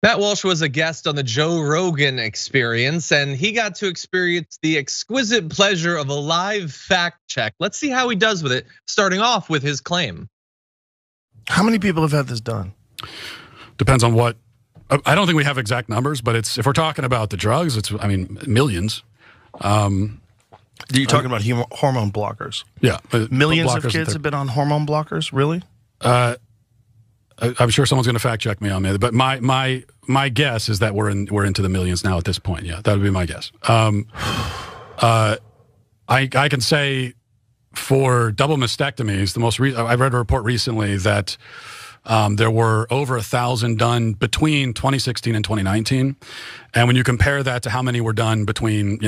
Matt Walsh was a guest on the Joe Rogan Experience, and he got to experience the exquisite pleasure of a live fact check. Let's see how he does with it, starting off with his claim. How many people have had this done? Depends on what. I don't think we have exact numbers, but if we're talking about the drugs, I mean, millions. You're talking about hormone blockers? Yeah. Millions of kids have been on hormone blockers, really? I'm sure someone's going to fact check me on that, but my guess is that we're into the millions now at this point. Yeah, that would be my guess. I can say for double mastectomies, I read a report recently that there were over 1,000 done between 2016 and 2019, and when you compare that to how many were done between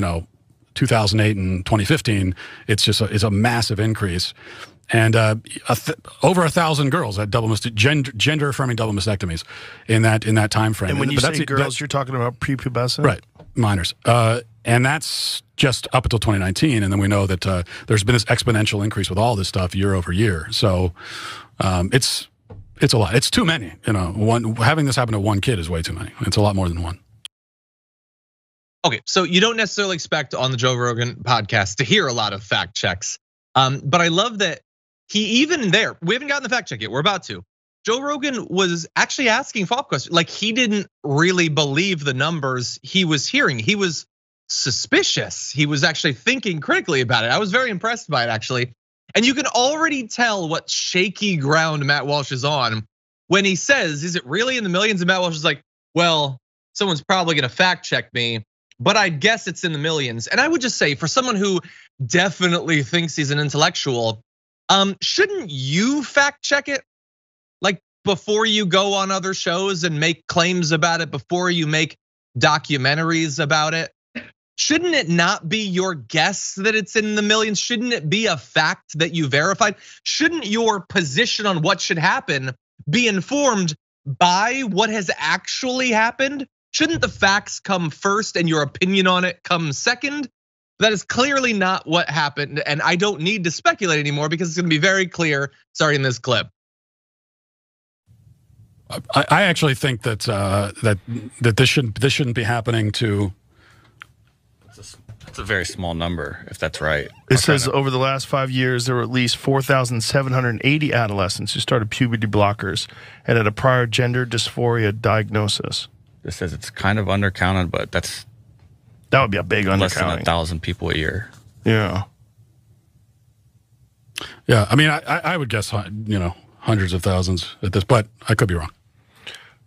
2008 and 2015, it's a massive increase. And over 1,000 girls had gender affirming double mastectomies in that time frame. And when you say girls, you're talking about prepubescent, right? Minors, and that's just up until 2019. And then we know that there's been this exponential increase with all this stuff year over year. So it's a lot. It's too many. Having this happen to one kid is way too many. It's a lot more than one. Okay, so you don't necessarily expect on the Joe Rogan podcast to hear a lot of fact checks, but I love that. We haven't gotten the fact check yet. We're about to. Joe Rogan was actually asking follow-up questions. Like, he didn't really believe the numbers he was hearing. He was suspicious. He was actually thinking critically about it. I was very impressed by it, actually. And you can already tell what shaky ground Matt Walsh is on when he says, is it really in the millions? And Matt Walsh is like, well, someone's probably gonna fact check me, but I guess it's in the millions. And I would just say, for someone who definitely thinks he's an intellectual, shouldn't you fact check it? Like, before you go on other shows and make claims about it, before you make documentaries about it? Shouldn't it not be your guess that it's in the millions? Shouldn't it be a fact that you verified? Shouldn't your position on what should happen be informed by what has actually happened? Shouldn't the facts come first and your opinion on it come second? That is clearly not what happened, and I don't need to speculate anymore because it's gonna be very clear starting this clip. I actually think that this shouldn't be happening to. That's a very small number, if that's right. It says over the last 5 years, there were at least 4,780 adolescents who started puberty blockers and had a prior gender dysphoria diagnosis. This says it's kind of undercounted, but that would be a big undercounting. Less than 1,000 people a year. Yeah. Yeah, I mean, I would guess hundreds of thousands at this, but I could be wrong.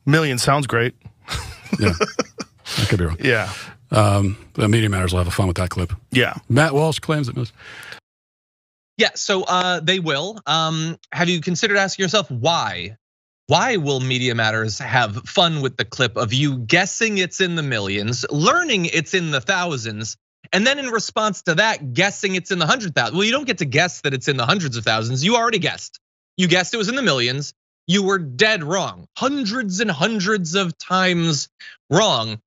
Million sounds great. Yeah, I could be wrong. Yeah. The Media Matters will have fun with that clip. Yeah. Matt Walsh claims it was. Yeah, so they will. Have you considered asking yourself why? Why will Media Matters have fun with the clip of you guessing it's in the millions, learning it's in the thousands, and then in response to that, guessing it's in the 100,000? Well, you don't get to guess that it's in the hundreds of thousands. You already guessed. You guessed it was in the millions. You were dead wrong, hundreds and hundreds of times wrong.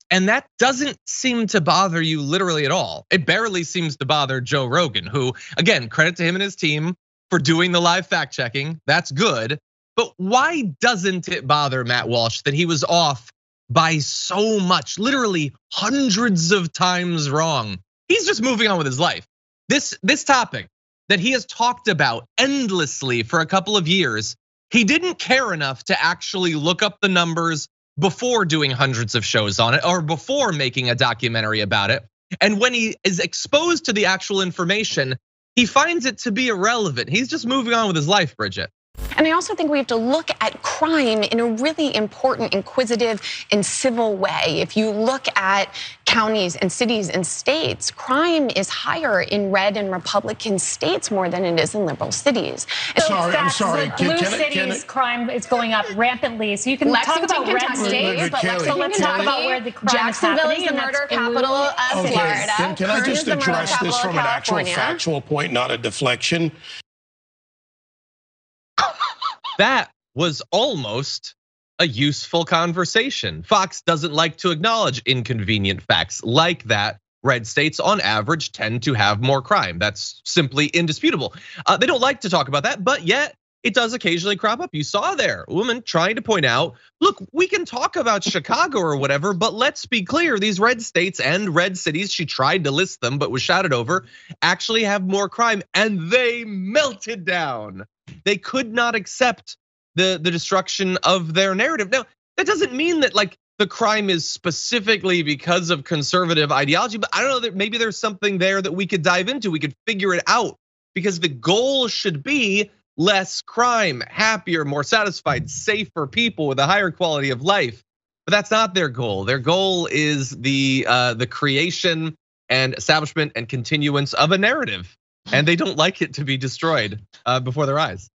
And that doesn't seem to bother you literally at all. It barely seems to bother Joe Rogan, who, again, credit to him and his team for doing the live fact checking. That's good. But why doesn't it bother Matt Walsh that he was off by so much, literally hundreds of times wrong? He's just moving on with his life. This topic that he has talked about endlessly for a couple of years, he didn't care enough to actually look up the numbers before doing hundreds of shows on it or before making a documentary about it. And when he is exposed to the actual information, he finds it to be irrelevant. He's just moving on with his life, Bridget. And I also think we have to look at crime in a really important, inquisitive, and civil way. If you look at counties and cities and states, crime is higher in red and Republican states more than it is in liberal cities. I'm sorry. Blue cities, crime is going up rampantly. So you can talk about red states, but let's talk about where the crime is happening. Jacksonville is the murder capital of Florida. Can I just address this from an actual factual point, not a deflection? That was almost a useful conversation. Fox doesn't like to acknowledge inconvenient facts like that. Red states on average tend to have more crime. That's simply indisputable. They don't like to talk about that, but yet it does occasionally crop up. You saw there, a woman trying to point out, look, we can talk about Chicago or whatever, but let's be clear, these red states and red cities, she tried to list them, but was shouted over, actually have more crime, and they melted down. They could not accept the destruction of their narrative. Now, that doesn't mean that like the crime is specifically because of conservative ideology, but I don't know, that maybe there's something there that we could dive into, we could figure it out, because the goal should be less crime, happier, more satisfied, safer people with a higher quality of life. But that's not their goal. Their goal is the creation and establishment and continuance of a narrative, and they don't like it to be destroyed before their eyes.